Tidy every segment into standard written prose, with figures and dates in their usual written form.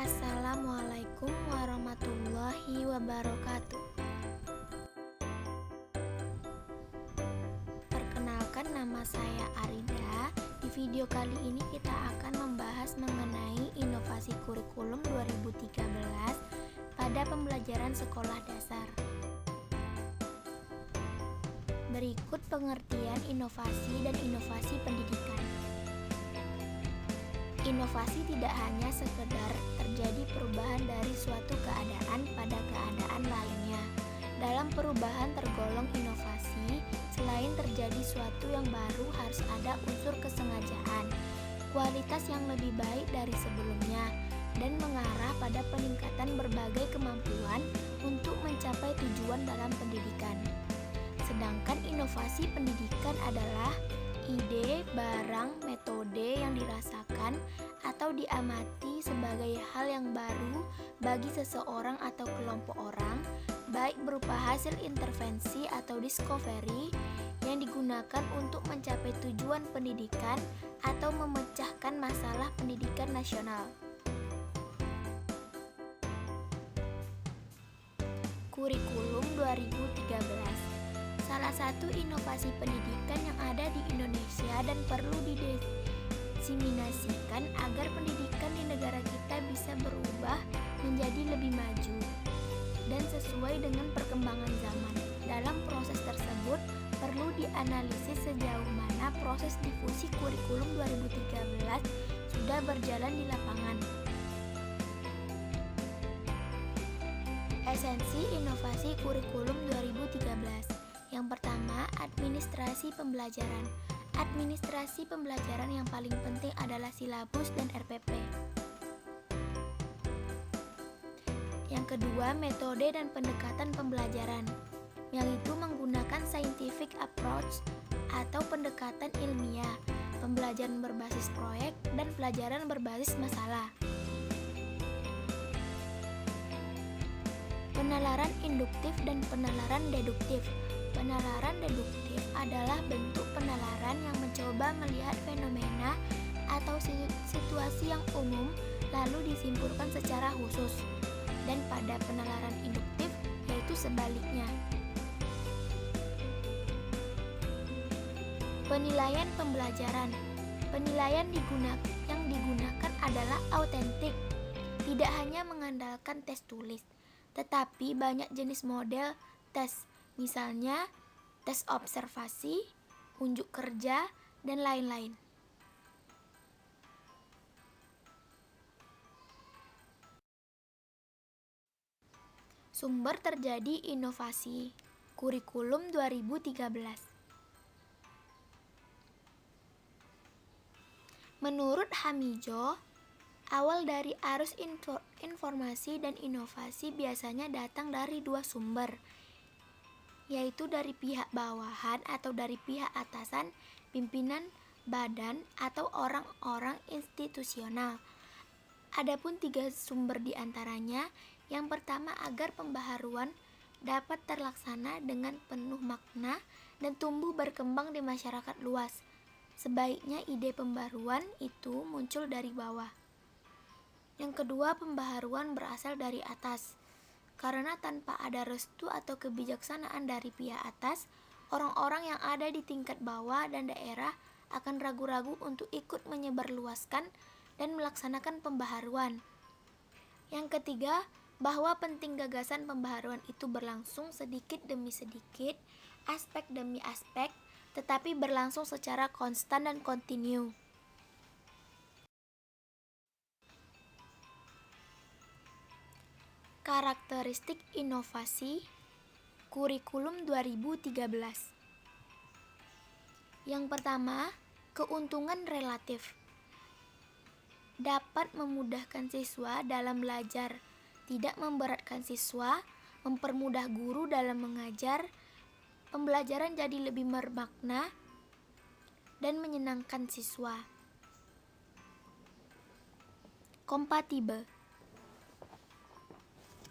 Assalamualaikum warahmatullahi wabarakatuh. Perkenalkan, nama saya Arida. Di video kali ini kita akan membahas mengenai inovasi kurikulum 2013 pada pembelajaran sekolah dasar. Berikut pengertian inovasi dan inovasi pendidikan. Inovasi tidak hanya sekedar terjadi perubahan dari suatu keadaan pada keadaan lainnya. Dalam perubahan tergolong inovasi, selain terjadi suatu yang baru harus ada unsur kesengajaan, kualitas yang lebih baik dari sebelumnya, dan mengarah pada peningkatan berbagai kemampuan untuk mencapai tujuan dalam pendidikan. Sedangkan inovasi pendidikan adalah ide, barang, metode yang dirasakan atau diamati sebagai hal yang baru bagi seseorang atau kelompok orang, baik berupa hasil intervensi atau discovery yang digunakan untuk mencapai tujuan pendidikan atau memecahkan masalah pendidikan nasional. Kurikulum 2013. Salah satu inovasi pendidikan yang ada di Indonesia dan perlu didiseminasikan agar pendidikan di negara kita bisa berubah menjadi lebih maju dan sesuai dengan perkembangan zaman. Dalam proses tersebut, perlu dianalisis sejauh mana proses difusi kurikulum 2013 sudah berjalan di lapangan. Esensi inovasi kurikulum 2013. Yang pertama, administrasi pembelajaran. Administrasi pembelajaran yang paling penting adalah silabus dan RPP. Yang kedua, metode dan pendekatan pembelajaran, yaitu menggunakan scientific approach atau pendekatan ilmiah, pembelajaran berbasis proyek, dan pelajaran berbasis masalah. Penalaran induktif dan penalaran deduktif. Penalaran deduktif adalah bentuk penalaran yang mencoba melihat fenomena atau situasi yang umum lalu disimpulkan secara khusus. Dan pada penalaran induktif yaitu sebaliknya. Penilaian pembelajaran. Penilaian yang digunakan adalah autentik, tidak hanya mengandalkan tes tulis, tetapi banyak jenis model tes. Misalnya, tes observasi, unjuk kerja, dan lain-lain. Sumber terjadi inovasi kurikulum 2013. Menurut Hamijo, awal dari arus informasi dan inovasi biasanya datang dari dua sumber, yaitu dari pihak bawahan atau dari pihak atasan, pimpinan, badan, atau orang-orang institusional. Adapun tiga sumber diantaranya. Yang pertama, agar pembaharuan dapat terlaksana dengan penuh makna dan tumbuh berkembang di masyarakat luas. Sebaiknya ide pembaharuan itu muncul dari bawah. Yang kedua, pembaharuan berasal dari atas. Karena tanpa ada restu atau kebijaksanaan dari pihak atas, orang-orang yang ada di tingkat bawah dan daerah akan ragu-ragu untuk ikut menyebarluaskan dan melaksanakan pembaharuan. Yang ketiga, bahwa penting gagasan pembaharuan itu berlangsung sedikit demi sedikit, aspek demi aspek, tetapi berlangsung secara konstan dan kontinu. Karakteristik inovasi kurikulum 2013. Yang pertama, keuntungan relatif. Dapat memudahkan siswa dalam belajar, tidak memberatkan siswa, mempermudah guru dalam mengajar, pembelajaran jadi lebih bermakna dan menyenangkan siswa. Kompatibel.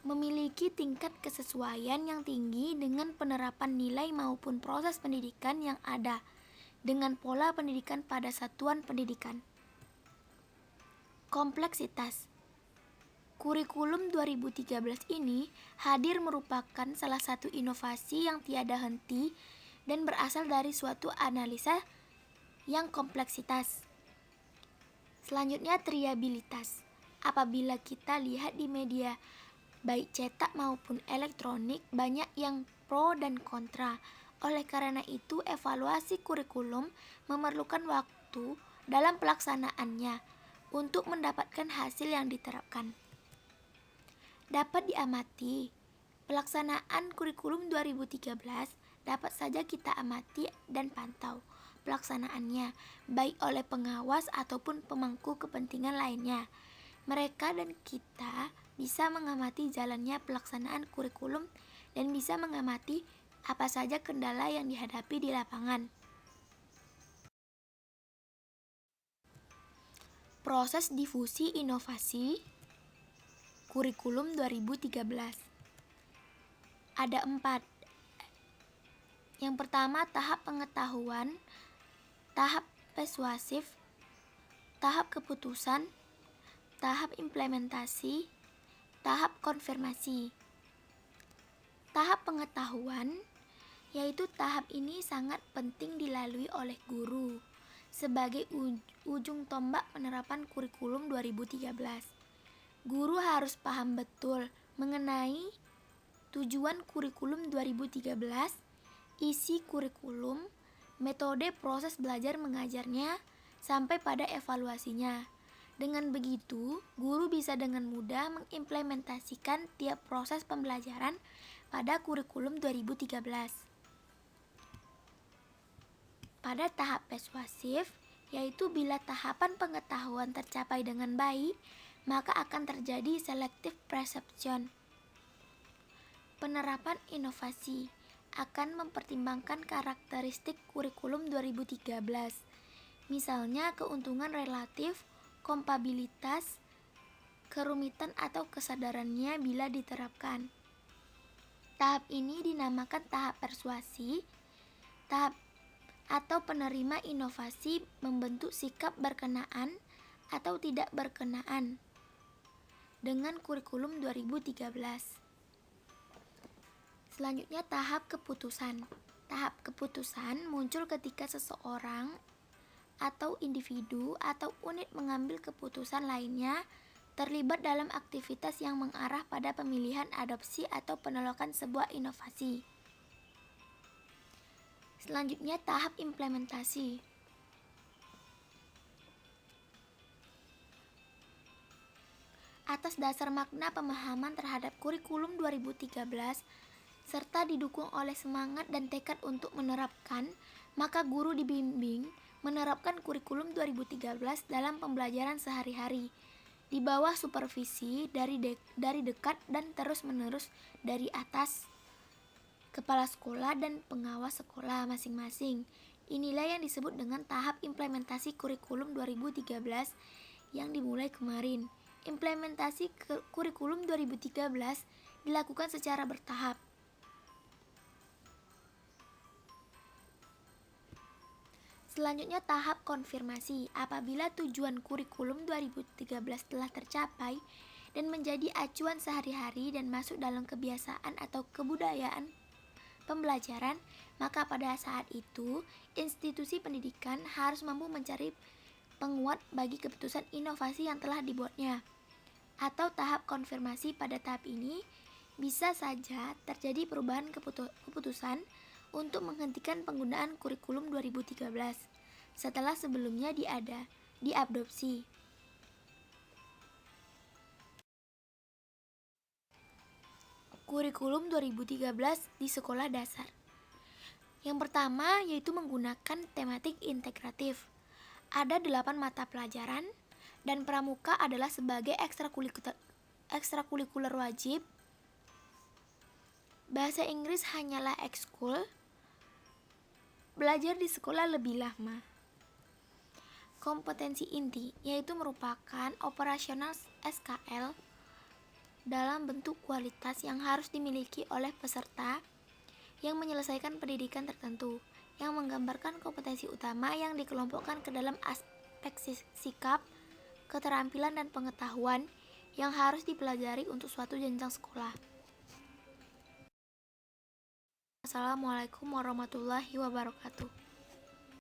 Memiliki tingkat kesesuaian yang tinggi dengan penerapan nilai maupun proses pendidikan yang ada dengan pola pendidikan pada satuan pendidikan. Kompleksitas. Kurikulum 2013 ini hadir merupakan salah satu inovasi yang tiada henti dan berasal dari suatu analisa yang kompleksitas. Selanjutnya, triabilitas. Apabila kita lihat di media baik cetak maupun elektronik, banyak yang pro dan kontra. Oleh karena itu, evaluasi kurikulum memerlukan waktu dalam pelaksanaannya untuk mendapatkan hasil yang diterapkan. Dapat diamati, pelaksanaan kurikulum 2013 dapat saja kita amati dan pantau pelaksanaannya, baik oleh pengawas ataupun pemangku kepentingan lainnya. Mereka dan kita bisa mengamati jalannya pelaksanaan kurikulum dan bisa mengamati apa saja kendala yang dihadapi di lapangan. Proses difusi inovasi kurikulum 2013 ada 4. Yang pertama, tahap pengetahuan, tahap persuasif, tahap keputusan, tahap implementasi, tahap konfirmasi. Tahap pengetahuan, yaitu tahap ini sangat penting dilalui oleh guru sebagai ujung tombak penerapan kurikulum 2013. Guru harus paham betul mengenai tujuan kurikulum 2013, isi kurikulum, metode proses belajar mengajarnya, sampai pada evaluasinya. Dengan begitu, guru bisa dengan mudah mengimplementasikan tiap proses pembelajaran pada kurikulum 2013. Pada tahap persuasif, yaitu bila tahapan pengetahuan tercapai dengan baik, maka akan terjadi selective perception. Penerapan inovasi akan mempertimbangkan karakteristik kurikulum 2013, misalnya keuntungan relatif, kompabilitas, kerumitan atau kesadarannya bila diterapkan. Tahap ini dinamakan tahap persuasi. Tahap atau penerima inovasi membentuk sikap berkenaan atau tidak berkenaan dengan kurikulum 2013. Selanjutnya, tahap keputusan. Tahap keputusan muncul ketika seseorang atau individu atau unit mengambil keputusan lainnya terlibat dalam aktivitas yang mengarah pada pemilihan, adopsi, atau penolakan sebuah inovasi. Selanjutnya, tahap implementasi. Atas dasar makna pemahaman terhadap kurikulum 2013 serta didukung oleh semangat dan tekad untuk menerapkan, maka guru dibimbing menerapkan kurikulum 2013 dalam pembelajaran sehari-hari di bawah supervisi dari dekat dan terus-menerus dari atas kepala sekolah dan pengawas sekolah masing-masing. Inilah yang disebut dengan tahap implementasi kurikulum 2013 yang dimulai kemarin. Implementasi kurikulum 2013 dilakukan secara bertahap. Selanjutnya, tahap konfirmasi. Apabila tujuan kurikulum 2013 telah tercapai dan menjadi acuan sehari-hari dan masuk dalam kebiasaan atau kebudayaan pembelajaran, maka pada saat itu institusi pendidikan harus mampu mencari penguat bagi keputusan inovasi yang telah dibuatnya. Atau tahap konfirmasi. Pada tahap ini bisa saja terjadi perubahan keputusan untuk menghentikan penggunaan kurikulum 2013 setelah sebelumnya diadopsi. Kurikulum 2013 di sekolah dasar. Yang pertama yaitu menggunakan tematik integratif. Ada 8 mata pelajaran dan pramuka adalah sebagai ekstrakurikuler wajib. Bahasa Inggris hanyalah ekskul. Belajar di sekolah lebih lama. Kompetensi inti yaitu merupakan operasional SKL dalam bentuk kualitas yang harus dimiliki oleh peserta yang menyelesaikan pendidikan tertentu, yang menggambarkan kompetensi utama yang dikelompokkan ke dalam aspek sikap, keterampilan, dan pengetahuan yang harus dipelajari untuk suatu jenjang sekolah. Assalamualaikum warahmatullahi wabarakatuh.